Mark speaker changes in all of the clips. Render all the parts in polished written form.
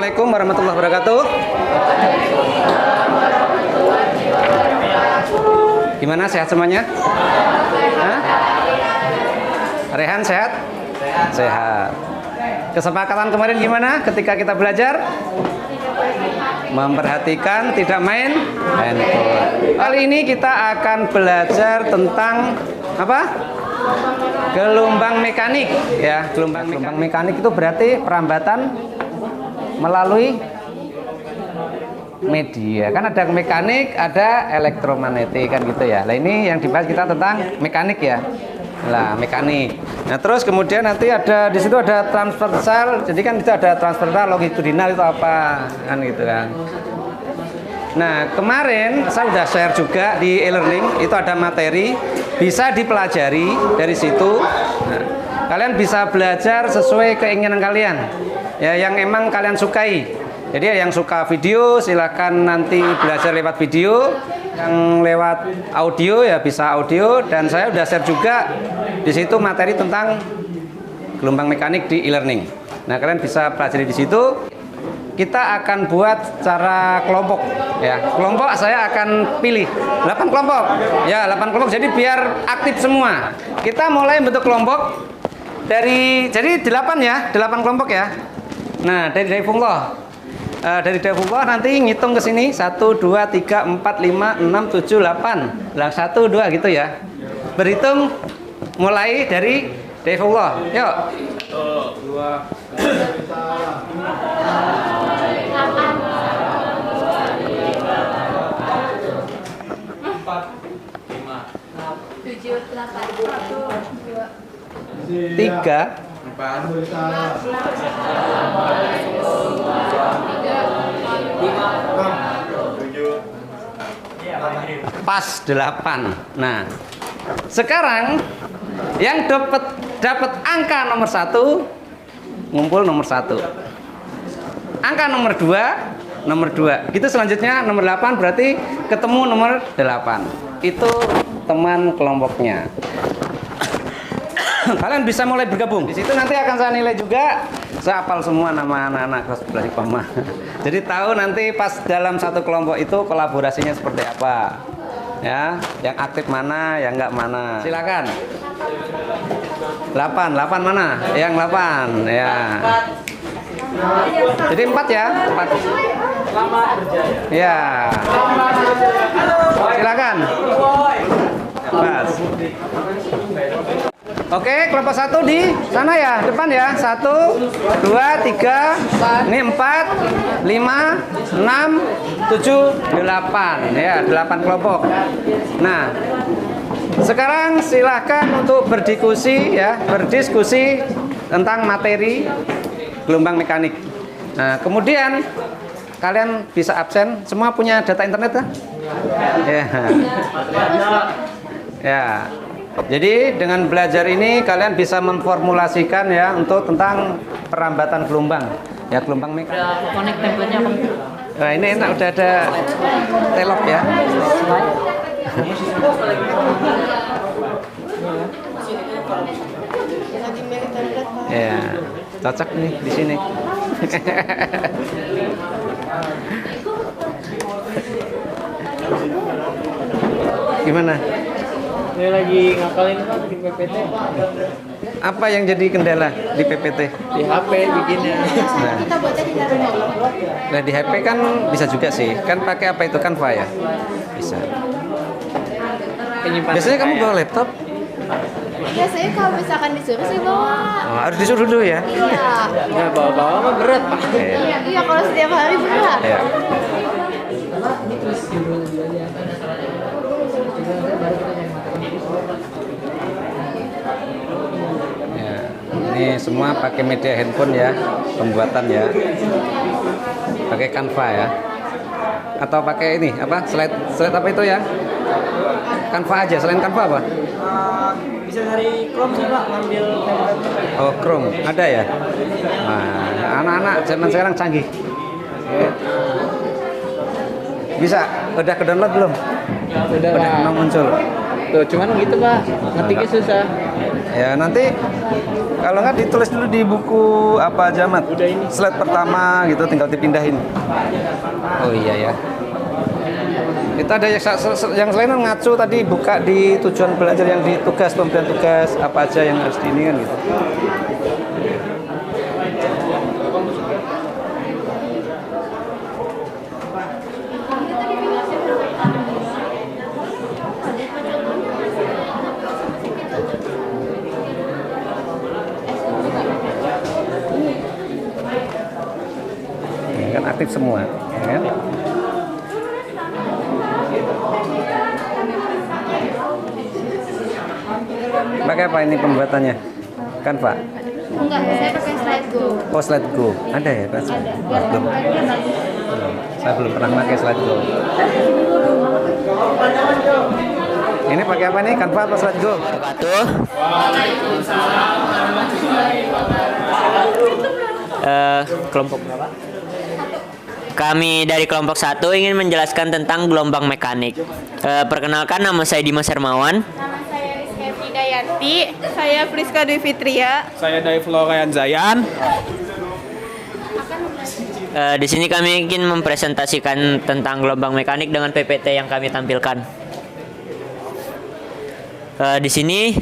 Speaker 1: Assalamualaikum warahmatullahi wabarakatuh. Gimana, sehat semuanya? Hah? Rehan sehat? Sehat. Kesepakatan kemarin gimana ketika kita belajar? Memperhatikan, tidak main handphone. Kali ini kita akan belajar tentang apa? Gelombang mekanik ya. Gelombang mekanik itu berarti perambatan melalui media. Kan ada mekanik, ada elektromagnetik kan gitu ya. Nah, ini yang dibahas kita tentang mekanik ya. Nah, mekanik. Nah, terus kemudian nanti ada di situ ada transversal. Jadi kan itu ada transversal, longitudinal itu apa? Kan gitu kan. Nah, kemarin saya sudah share juga di e-learning, itu ada materi bisa dipelajari dari situ. Nah, kalian bisa belajar sesuai keinginan kalian. Ya, yang emang kalian sukai. Jadi yang suka video silakan nanti belajar lewat video, yang lewat audio ya bisa audio, dan saya sudah share juga di situ materi tentang gelombang mekanik di e-learning. Nah, kalian bisa pelajari di situ. Kita akan buat cara kelompok ya. Kelompok saya akan pilih 8 kelompok. Ya, 8 kelompok jadi biar aktif semua. Kita mulai bentuk kelompok jadi 8 ya, 8 kelompok ya. Nah, dari Daifullah. Dari Daifullah nanti ngitung ke sini 1 2 3 4 5 6 7 8. Lah 1 2 gitu ya. Berhitung mulai dari Daifullah. Yuk. 1 2 3 pas 8. Nah, sekarang yang dapat angka nomor 1 ngumpul nomor 1. Angka nomor 2 gitu, selanjutnya nomor 8 berarti ketemu nomor 8. Itu teman kelompoknya. Kalian bisa mulai bergabung. Di situ nanti akan saya nilai juga. Saya hafal semua nama anak-anak kelas 11 IPA. Jadi tahu nanti pas dalam satu kelompok itu kolaborasinya seperti apa. Ya, yang aktif mana, yang enggak mana. Silakan. 8 mana? Yang 8 ya. Jadi 4 ya, 4. Ya. Silakan. Pas. Oke, kelompok 1 di sana ya, depan ya. 1 2 3, ini 4 5 6 7 8 ya, 8 kelompok. Nah, sekarang silahkan untuk berdiskusi ya, berdiskusi tentang materi gelombang mekanik. Nah, kemudian kalian bisa absen. Semua punya data internet kan? Ya. Ya. Jadi dengan belajar ini kalian bisa memformulasikan ya untuk tentang perambatan gelombang. Ya, gelombang mekanik.
Speaker 2: Udah connect template-nya apa?
Speaker 1: Nah, ini enak udah ada telok ya. Ya, cocok nih di sini. Gimana?
Speaker 3: Saya lagi ngapalin Pak di PPT.
Speaker 1: Apa yang jadi kendala di PPT?
Speaker 3: Di HP bikinnya.
Speaker 1: Nah, di HP kan bisa juga sih. Kan pakai apa itu, Canva ya? Bisa.
Speaker 3: Penyimpanan
Speaker 1: Biasanya kamu bawa laptop?
Speaker 4: Biasanya kalau misalkan disuruh saya bawa.
Speaker 1: Oh, harus disuruh dulu ya?
Speaker 4: Iya.
Speaker 3: Nggak bawa-bawa mah berat Pak.
Speaker 4: Iya, kalau setiap hari berat.
Speaker 1: Ya. Ya, ini semua pakai media handphone ya, pembuatan ya. Pakai Canva ya. Atau pakai ini apa? Slide apa itu ya? Canva aja, selain Canva apa?
Speaker 3: Bisa dari Chrome sih Pak, ngambil template.
Speaker 1: Oh, Chrome, ada ya? Nah, anak-anak zaman sekarang canggih. Bisa, udah ke download belum?
Speaker 3: Udah Pak.
Speaker 1: Mau muncul.
Speaker 3: Tuh, cuman gitu Pak, ngetiknya susah.
Speaker 1: Ya nanti kalau nggak ditulis dulu di buku apa aja Mat? Slide pertama gitu tinggal dipindahin. Oh iya ya. Kita ada yang selain ngacu tadi buka di tujuan belajar yang di tugas pemberian tugas apa aja yang harus di ini kan gitu. Ini kan aktif semua, ya kan? Pakai apa ini pembuatannya? Kan Pak?
Speaker 4: Enggak, saya pakai slide go.
Speaker 1: Oh slide go, ada ya Pak?
Speaker 4: Ada.
Speaker 1: Wah, belum. Saya belum pernah pakai slide go. Ini pakai apa nih? Canva atau slide go?
Speaker 2: Wabarakatuh. Kelompok berapa? Kami dari kelompok 1 ingin menjelaskan tentang gelombang mekanik. Perkenalkan, nama saya Dimas Hermawan.
Speaker 4: Nama saya Rizky Fridayanti. Saya Priska Dwi Fitria.
Speaker 5: Saya dari Florian Zayan.
Speaker 2: Di sini kami ingin mempresentasikan tentang gelombang mekanik dengan PPT yang kami tampilkan. Di sini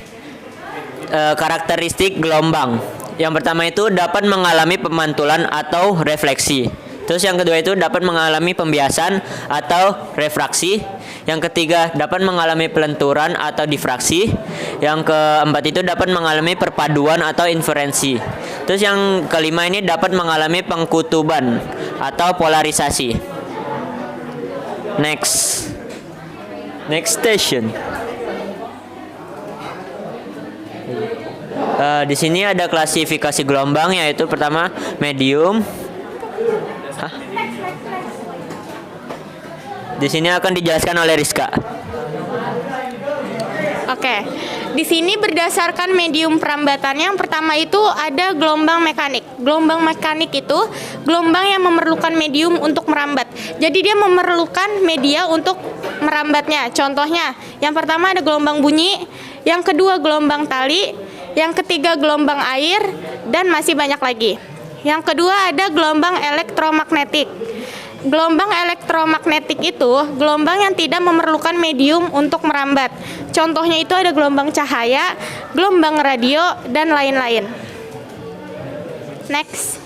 Speaker 2: karakteristik gelombang. Yang pertama itu dapat mengalami pemantulan atau refleksi. Terus yang kedua itu dapat mengalami pembiasan atau refraksi. Yang ketiga dapat mengalami pelenturan atau difraksi. Yang keempat itu dapat mengalami perpaduan atau inferensi. Terus yang kelima ini dapat mengalami pengkutuban atau polarisasi. Next station. Di sini ada klasifikasi gelombang, yaitu pertama medium. Di sini akan dijelaskan oleh Rizka.
Speaker 4: Oke. Di sini berdasarkan medium perambatannya, yang pertama itu ada gelombang mekanik. Gelombang mekanik itu gelombang yang memerlukan medium untuk merambat. Jadi dia memerlukan media untuk merambatnya. Contohnya, yang pertama ada gelombang bunyi, yang kedua gelombang tali, yang ketiga gelombang air, dan masih banyak lagi. Yang kedua ada gelombang elektromagnetik. Gelombang elektromagnetik itu gelombang yang tidak memerlukan medium untuk merambat. Contohnya itu ada gelombang cahaya, gelombang radio, dan lain-lain. Next.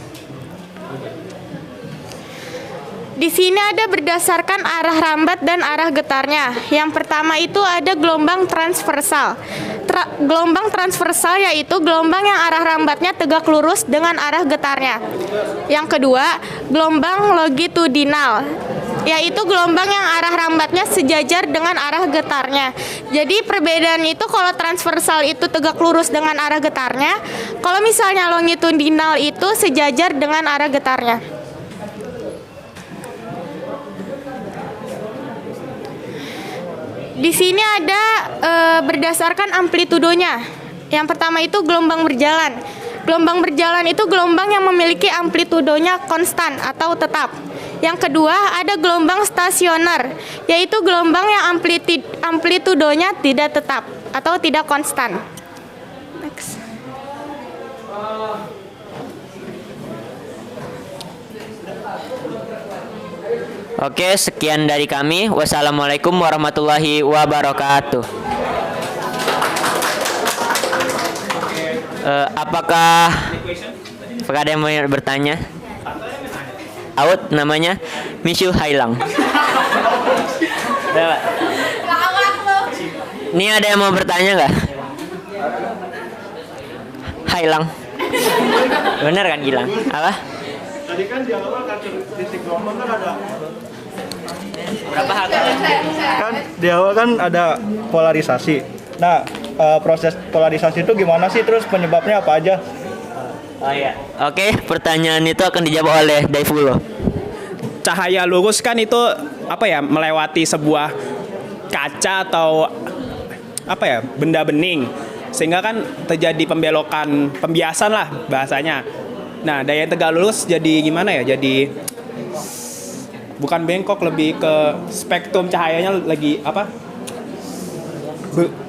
Speaker 4: Di sini ada berdasarkan arah rambat dan arah getarnya. Yang pertama itu ada gelombang transversal. Gelombang transversal yaitu gelombang yang arah rambatnya tegak lurus dengan arah getarnya. Yang kedua, gelombang longitudinal, yaitu gelombang yang arah rambatnya sejajar dengan arah getarnya. Jadi perbedaan itu kalau transversal itu tegak lurus dengan arah getarnya, kalau misalnya longitudinal itu sejajar dengan arah getarnya. Di sini ada berdasarkan amplitudonya. Yang pertama itu gelombang berjalan. Gelombang berjalan itu gelombang yang memiliki amplitudonya konstan atau tetap. Yang kedua ada gelombang stasioner, yaitu gelombang yang amplitudonya tidak tetap atau tidak konstan. Next.
Speaker 2: Oke, sekian dari kami. Wassalamualaikum warahmatullahi wabarakatuh. Apakah ada yang mau bertanya? Out namanya Mishu Hailang. Ini ada yang mau bertanya nggak? Hailang. Bener kan Gilang? Apa?
Speaker 5: Tadi kan di awal karakteristik gelombang kan ada
Speaker 2: Berapa hal?
Speaker 5: kan di awal kan ada polarisasi. Nah, proses polarisasi itu gimana sih? Terus penyebabnya apa aja?
Speaker 2: Oh iya. Oke, pertanyaan itu akan dijawab oleh Daifulo.
Speaker 5: Cahaya lurus kan itu apa ya? Melewati sebuah kaca atau apa ya? Benda bening. Sehingga kan terjadi pembelokan, pembiasan lah bahasanya. Nah, daya tegak lurus jadi gimana ya? Jadi bukan bengkok, lebih ke spektrum cahayanya lagi apa?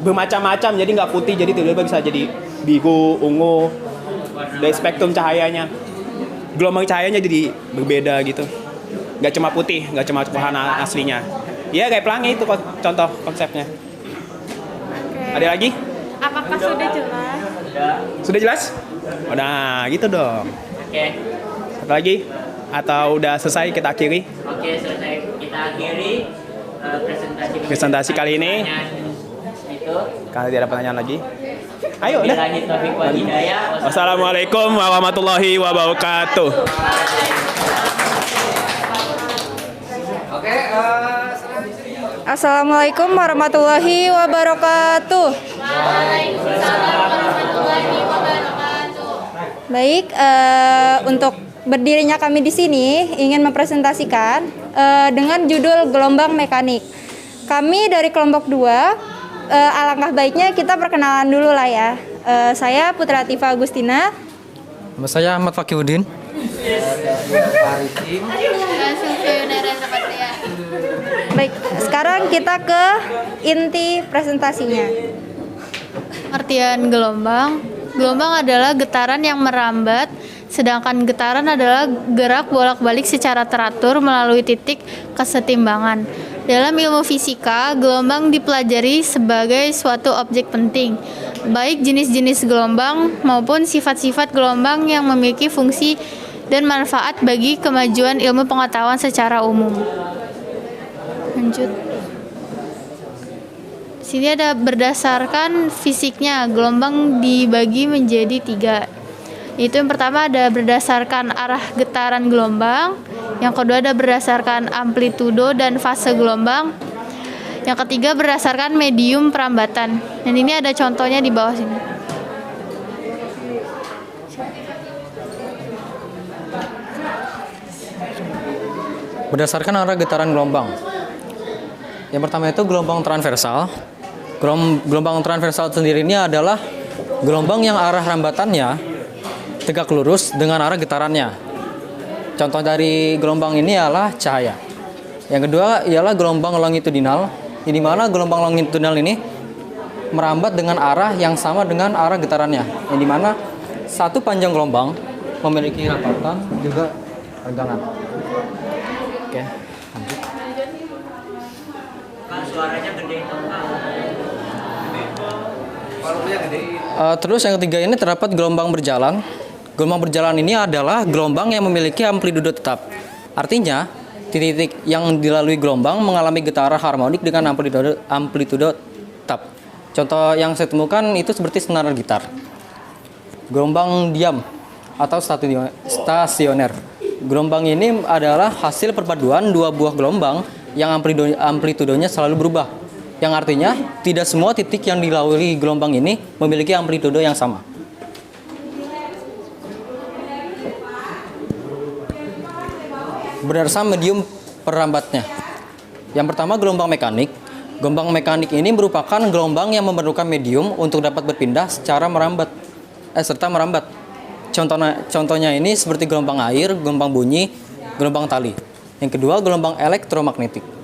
Speaker 5: Bermacam-macam, jadi nggak putih, jadi tiba-tiba bisa jadi biru, ungu. Dari spektrum cahayanya, gelombang cahayanya jadi berbeda gitu. Nggak cuma putih, nggak cuma warna aslinya. Ya kayak pelangi itu contoh konsepnya. Ada lagi?
Speaker 4: Apakah sudah jelas?
Speaker 5: Sudah jelas? Udah gitu dong.
Speaker 2: Oke.
Speaker 5: Satu lagi? Atau udah selesai kita akhiri?
Speaker 2: Oke, selesai. Kita akhiri
Speaker 5: Presentasi kali ini.
Speaker 2: Itu.
Speaker 5: Kalau tidak ada pertanyaan lagi, ayo udah.
Speaker 2: Billahi taufiq wal hidayah.
Speaker 5: Wassalamualaikum warahmatullahi wabarakatuh.
Speaker 1: Oke,
Speaker 6: Assalamualaikum warahmatullahi wabarakatuh. Baik, untuk berdirinya kami di sini ingin mempresentasikan dengan judul gelombang mekanik. Kami dari kelompok 2, alangkah baiknya kita perkenalan dulu lah ya. Saya Putra Tifa Agustina.
Speaker 7: Nama saya Ahmad Fakiuddin.
Speaker 6: Baik, sekarang kita ke inti presentasinya.
Speaker 8: Artian gelombang. Gelombang adalah getaran yang merambat, sedangkan getaran adalah gerak bolak-balik secara teratur melalui titik kesetimbangan. Dalam ilmu fisika, gelombang dipelajari sebagai suatu objek penting, baik jenis-jenis gelombang maupun sifat-sifat gelombang yang memiliki fungsi dan manfaat bagi kemajuan ilmu pengetahuan secara umum. Lanjut. Sini ada berdasarkan fisiknya, gelombang dibagi menjadi 3. Itu yang pertama ada berdasarkan arah getaran gelombang, yang kedua ada berdasarkan amplitudo dan fase gelombang, yang ketiga berdasarkan medium perambatan. Dan ini ada contohnya di bawah sini.
Speaker 7: Berdasarkan arah getaran gelombang. Yang pertama itu gelombang transversal. Gelombang transversal sendiri ini adalah gelombang yang arah rambatannya tegak lurus dengan arah getarannya. Contoh dari gelombang ini adalah cahaya. Yang kedua ialah gelombang longitudinal, di mana gelombang longitudinal ini merambat dengan arah yang sama dengan arah getarannya, yang di mana satu panjang gelombang memiliki rapatan juga regangan. Oke, lanjut.
Speaker 2: Suaranya gede.
Speaker 7: Terus yang ketiga ini terdapat gelombang berjalan. Gelombang berjalan ini adalah gelombang yang memiliki amplitudo tetap. Artinya, titik-titik yang dilalui gelombang mengalami getaran harmonik dengan amplitudo tetap. Contoh yang saya temukan itu seperti senar gitar. Gelombang diam atau stasioner. Gelombang ini adalah hasil perpaduan dua buah gelombang yang amplitudonya selalu berubah. Yang artinya, tidak semua titik yang dilalui gelombang ini memiliki amplitudo yang sama. Berdasarkan medium perambatnya. Yang pertama gelombang mekanik. Gelombang mekanik ini merupakan gelombang yang memerlukan medium untuk dapat berpindah secara serta merambat. Contohnya ini seperti gelombang air, gelombang bunyi, gelombang tali. Yang kedua gelombang elektromagnetik.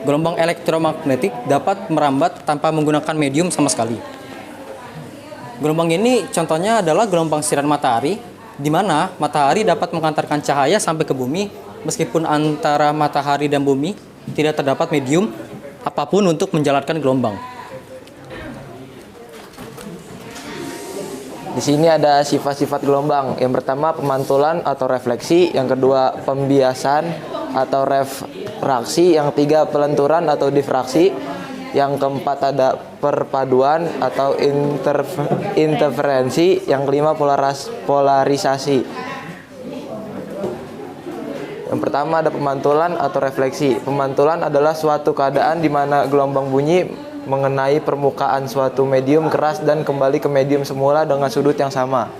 Speaker 7: Gelombang elektromagnetik dapat merambat tanpa menggunakan medium sama sekali. Gelombang ini contohnya adalah gelombang sinar matahari, di mana matahari dapat mengantarkan cahaya sampai ke bumi meskipun antara matahari dan bumi tidak terdapat medium apapun untuk menjalankan gelombang.
Speaker 9: Di sini ada sifat-sifat gelombang. Yang pertama pemantulan atau refleksi, yang kedua pembiasan atau refraksi, yang ketiga pelenturan atau difraksi, yang keempat ada perpaduan atau interferensi, yang kelima polarisasi. Yang pertama ada pemantulan atau refleksi. Pemantulan adalah suatu keadaan di mana gelombang bunyi mengenai permukaan suatu medium keras dan kembali ke medium semula dengan sudut yang sama.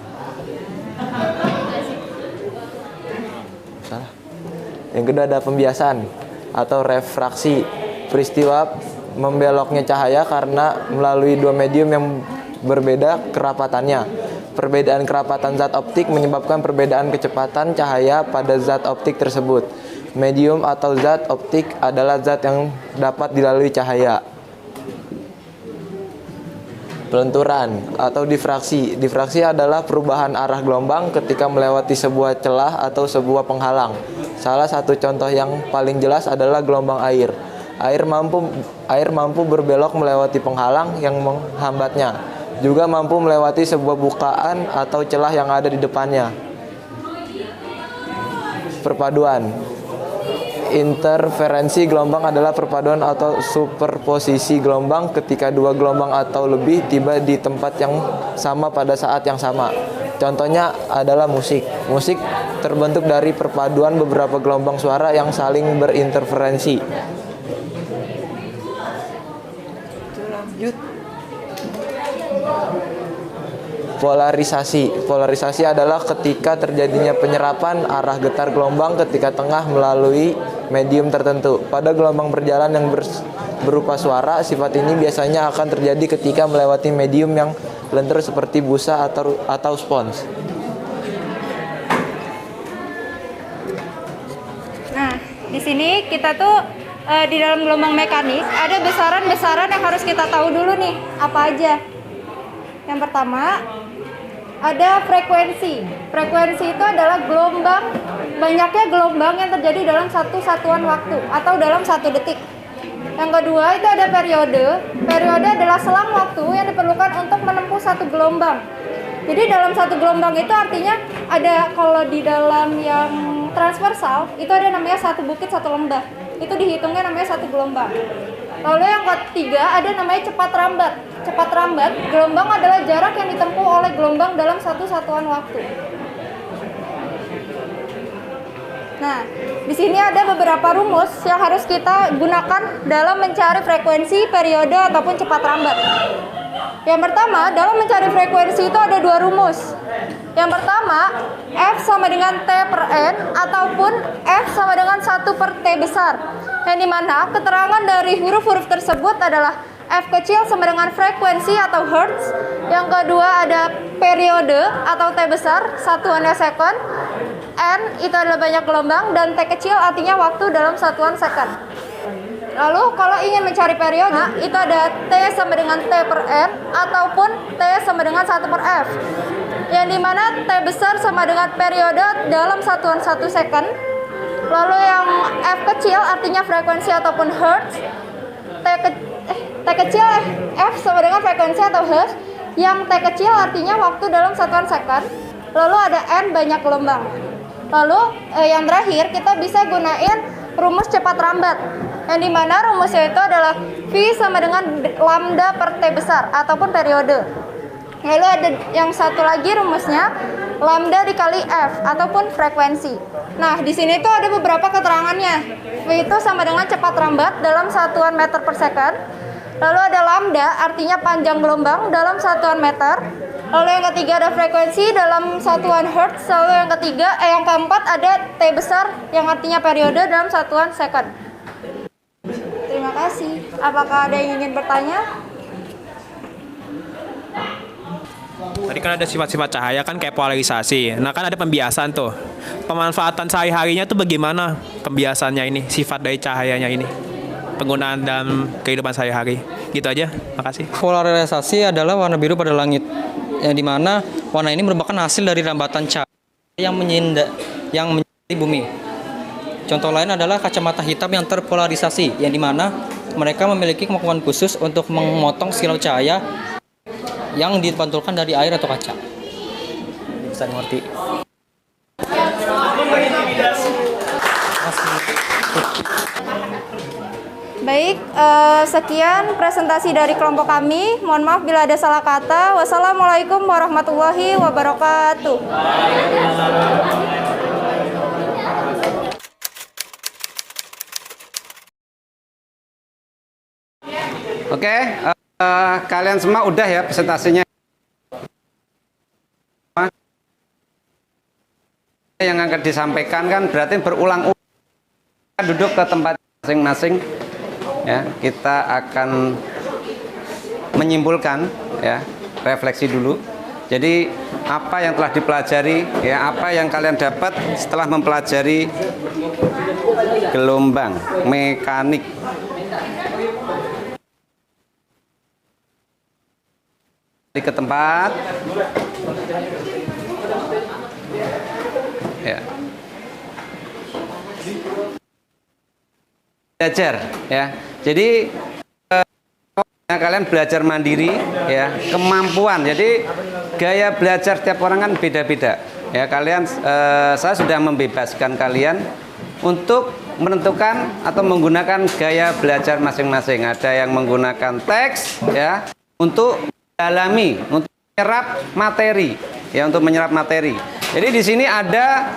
Speaker 9: Yang kedua ada pembiasan atau refraksi. Peristiwa membeloknya cahaya karena melalui dua medium yang berbeda kerapatannya. Perbedaan kerapatan zat optik menyebabkan perbedaan kecepatan cahaya pada zat optik tersebut. Medium atau zat optik adalah zat yang dapat dilalui cahaya. Pelenturan atau difraksi. Difraksi adalah perubahan arah gelombang ketika melewati sebuah celah atau sebuah penghalang. Salah satu contoh yang paling jelas adalah gelombang air. Air mampu berbelok melewati penghalang yang menghambatnya. Juga mampu melewati sebuah bukaan atau celah yang ada di depannya. Perpaduan. Interferensi gelombang adalah perpaduan atau superposisi gelombang ketika dua gelombang atau lebih tiba di tempat yang sama pada saat yang sama. Contohnya adalah musik. Musik terbentuk dari perpaduan beberapa gelombang suara yang saling berinterferensi. Polarisasi. Polarisasi adalah ketika terjadinya penyerapan arah getar gelombang ketika tengah melalui medium tertentu. Pada gelombang berjalan yang berupa suara, sifat ini biasanya akan terjadi ketika melewati medium yang lentur seperti busa atau spons.
Speaker 6: Nah, di sini kita tuh di dalam gelombang mekanik ada besaran-besaran yang harus kita tahu dulu nih, apa aja. Yang pertama, ada frekuensi. Frekuensi itu adalah banyaknya gelombang yang terjadi dalam satu satuan waktu atau dalam 1 detik. Yang kedua, itu ada periode. Periode adalah selang waktu yang diperlukan untuk menempuh satu gelombang. Jadi dalam satu gelombang itu artinya ada, kalau di dalam yang transversal, itu ada namanya satu bukit, satu lembah. Itu dihitungnya namanya satu gelombang. Lalu yang ketiga, ada namanya cepat rambat. Cepat rambat, gelombang adalah jarak yang ditempuh oleh gelombang dalam satu satuan waktu. Nah, di sini ada beberapa rumus yang harus kita gunakan dalam mencari frekuensi, periode, ataupun cepat rambat. Yang pertama, dalam mencari frekuensi itu ada 2 rumus. Yang pertama, F sama dengan T per N, ataupun F sama dengan 1 per T besar. Yang dimana keterangan dari huruf-huruf tersebut adalah F kecil sama dengan frekuensi atau hertz. Yang kedua ada periode atau T besar, satuannya second. N itu adalah banyak gelombang, dan T kecil artinya waktu dalam satuan second. Lalu kalau ingin mencari periode, itu ada T sama dengan T per N, ataupun T sama dengan 1 per F. Yang dimana T besar sama dengan periode dalam satuan 1 second. Lalu yang F kecil artinya frekuensi ataupun hertz. T kecil F sama dengan frekuensi atau hertz. Yang T kecil artinya waktu dalam satuan second. Lalu ada N banyak gelombang. Lalu yang terakhir kita bisa gunain rumus cepat rambat. Yang dimana rumusnya itu adalah V sama dengan lambda per T besar ataupun periode. Lalu ada yang satu lagi rumusnya lambda dikali F ataupun frekuensi. Nah, di sini tuh ada beberapa keterangannya. V itu sama dengan cepat rambat dalam satuan meter per second. Lalu ada lambda artinya panjang gelombang dalam satuan meter. Lalu yang ketiga ada frekuensi dalam satuan hertz. Lalu yang keempat ada T besar yang artinya periode dalam satuan second. Terima kasih. Apakah ada yang ingin bertanya?
Speaker 5: Tadi kan ada sifat-sifat cahaya kan kayak polarisasi. Nah kan ada pembiasan tuh. Pemanfaatan sehari-harinya tuh bagaimana pembiasannya ini, sifat dari cahayanya ini, penggunaan dalam kehidupan sehari-hari. Gitu aja, makasih.
Speaker 7: Polarisasi adalah warna biru pada langit, yang dimana warna ini merupakan hasil dari rambatan cahaya yang menyinari bumi. Contoh lain adalah kacamata hitam yang terpolarisasi, yang dimana mereka memiliki kemampuan khusus untuk memotong silau cahaya yang dipantulkan dari air atau kaca. Bisa dimengerti.
Speaker 6: Baik, sekian presentasi dari kelompok kami. Mohon maaf bila ada salah kata. Wassalamualaikum warahmatullahi wabarakatuh.
Speaker 1: Oke, kalian semua udah ya presentasinya. Yang akan disampaikan kan berarti berulang-ulang. Duduk ke tempat masing-masing. Ya, kita akan menyimpulkan ya, refleksi dulu. Jadi apa yang telah dipelajari, ya apa yang kalian dapat setelah mempelajari gelombang mekanik. Kembali ke tempat. Ya. Belajar ya. Jadi kalian belajar mandiri ya, kemampuan. Jadi gaya belajar setiap orang kan beda-beda. Ya, kalian saya sudah membebaskan kalian untuk menentukan atau menggunakan gaya belajar masing-masing. Ada yang menggunakan teks ya untuk mendalami, untuk menyerap materi, ya untuk menyerap materi. Jadi di sini ada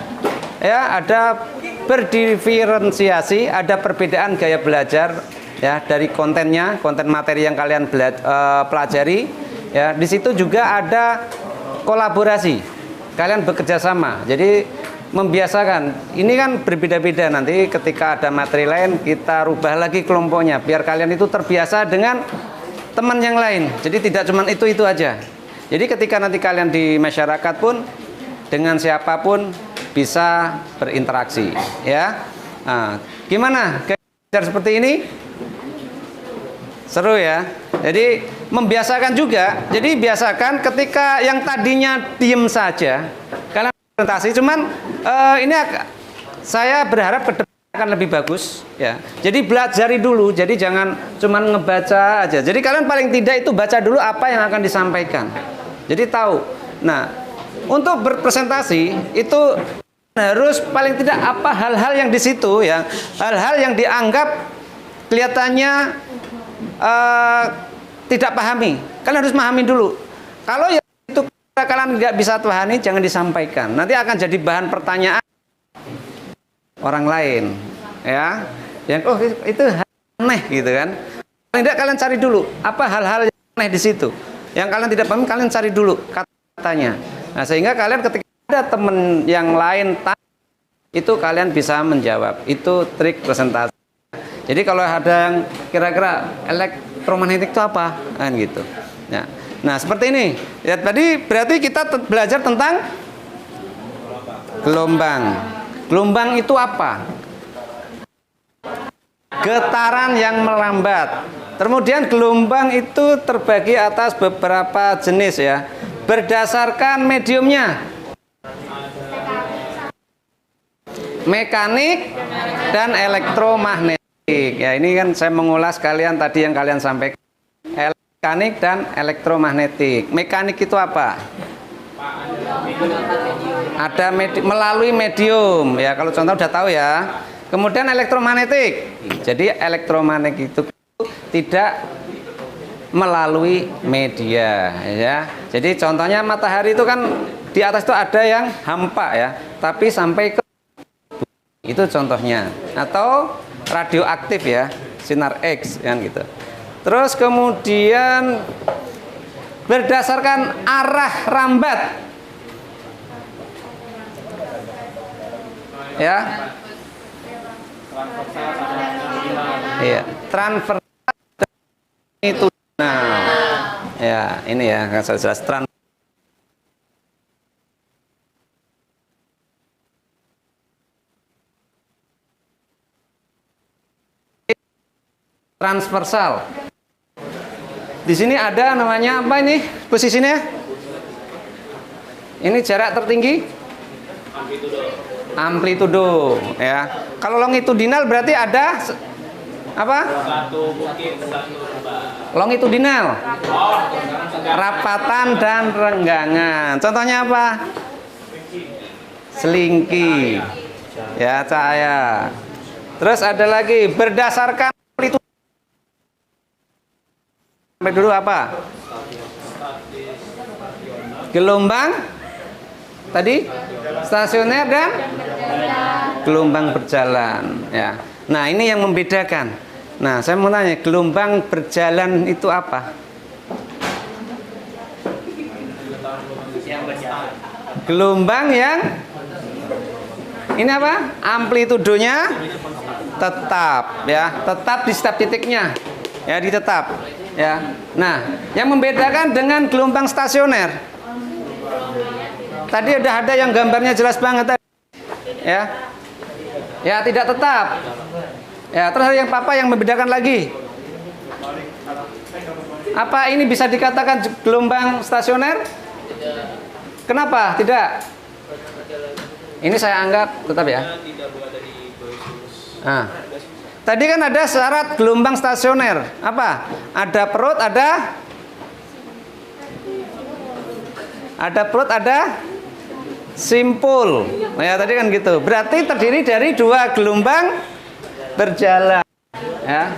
Speaker 1: ya, ada berdiferensiasi, ada perbedaan gaya belajar ya dari kontennya, konten materi yang kalian pelajari ya. Di situ juga ada kolaborasi, kalian bekerja sama. Jadi membiasakan, ini kan berbeda-beda, nanti ketika ada materi lain kita rubah lagi kelompoknya biar kalian itu terbiasa dengan teman yang lain. Jadi tidak cuma itu aja. Jadi ketika nanti kalian di masyarakat pun dengan siapapun bisa berinteraksi ya. Nah, gimana belajar seperti ini? Seru ya. Jadi membiasakan juga. Jadi biasakan ketika yang tadinya diem saja kalian presentasi, cuman ini saya berharap ke depan akan lebih bagus ya. Jadi belajari dulu. Jadi jangan cuman ngebaca aja. Jadi kalian paling tidak itu baca dulu apa yang akan disampaikan. Jadi tahu. Nah, untuk berpresentasi itu harus paling tidak apa hal-hal yang di situ ya, hal-hal yang dianggap kelihatannya tidak pahami, kalian harus pahami dulu. Kalau yang itu kalian nggak bisa pahami, jangan disampaikan. Nanti akan jadi bahan pertanyaan orang lain ya, yang oh itu aneh gitu kan. Paling tidak kalian cari dulu apa hal-hal yang aneh di situ, yang kalian tidak pahami, kalian cari dulu katanya. Nah, sehingga kalian ketika ada teman yang lain itu kalian bisa menjawab. Itu trik presentasi. Jadi kalau ada yang kira-kira elektromagnetik itu apa kan gitu. Nah seperti ini ya, tadi berarti kita belajar tentang gelombang. Gelombang itu apa? Getaran yang melambat. Kemudian gelombang itu terbagi atas beberapa jenis ya, berdasarkan mediumnya. Mekanik dan elektromagnetik. Ya, ini kan saya mengulas kalian tadi yang kalian sampaikan. Mekanik dan elektromagnetik. Mekanik itu apa? Ada melalui medium. Ya, kalau contoh udah tahu ya. Kemudian elektromagnetik. Jadi elektromagnetik itu tidak melalui media ya. Jadi contohnya matahari itu kan di atas itu ada yang hampa ya, tapi sampai ke itu contohnya, atau radioaktif ya, sinar X kan gitu. Terus kemudian berdasarkan arah rambat ya, iya, transversal itu ya, ini ya yang saya jelas transversal. Di sini ada namanya apa ini posisinya? Ini jarak tertinggi? Amplitudo ya. Kalau longitudinal berarti ada apa? Longitudinal, rapatan dan renggangan. Contohnya apa? Selingki ya, cahaya. Terus ada lagi berdasarkan amplitudo. Sampai dulu apa? Gelombang tadi stasioner dan gelombang berjalan ya. Nah, ini yang membedakan. Nah, saya mau tanya, gelombang berjalan itu apa? Gelombang yang ini apa? Amplitudonya tetap ya, tetap di setiap titiknya. Ya, ditetap ya. Nah, yang membedakan dengan gelombang stasioner. Tadi udah ada yang gambarnya jelas banget tadi. Ya. Ya, tidak tetap. Ya, terus ada yang yang membedakan lagi. Apa ini bisa dikatakan gelombang stasioner? Kenapa? Tidak. Ini saya anggap tetap ya. Nah, tadi kan ada syarat gelombang stasioner. Apa? Ada perut, ada perut, ada simpul. Nah, ya tadi kan gitu. Berarti terdiri dari dua gelombang berjalan. Ya.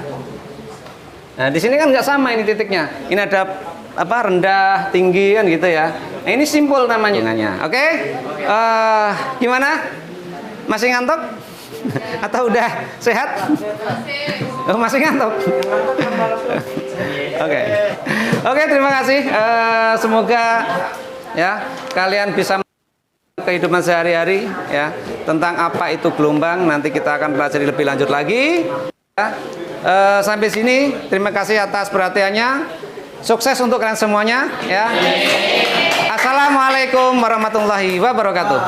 Speaker 1: Nah, di sini kan nggak sama ini titiknya. Ini ada apa, rendah, tinggi kan gitu ya. Nah, ini simpul namanya. Oke? Gimana? Masih ngantuk? Atau udah sehat? Oh, masih ngantuk. Oke, terima kasih. Semoga ya kalian bisa kehidupan sehari-hari ya tentang apa itu gelombang. Nanti kita akan pelajari lebih lanjut lagi. Ya. Sampai sini, terima kasih atas perhatiannya. Sukses untuk kalian semuanya ya. Assalamualaikum warahmatullahi wabarakatuh.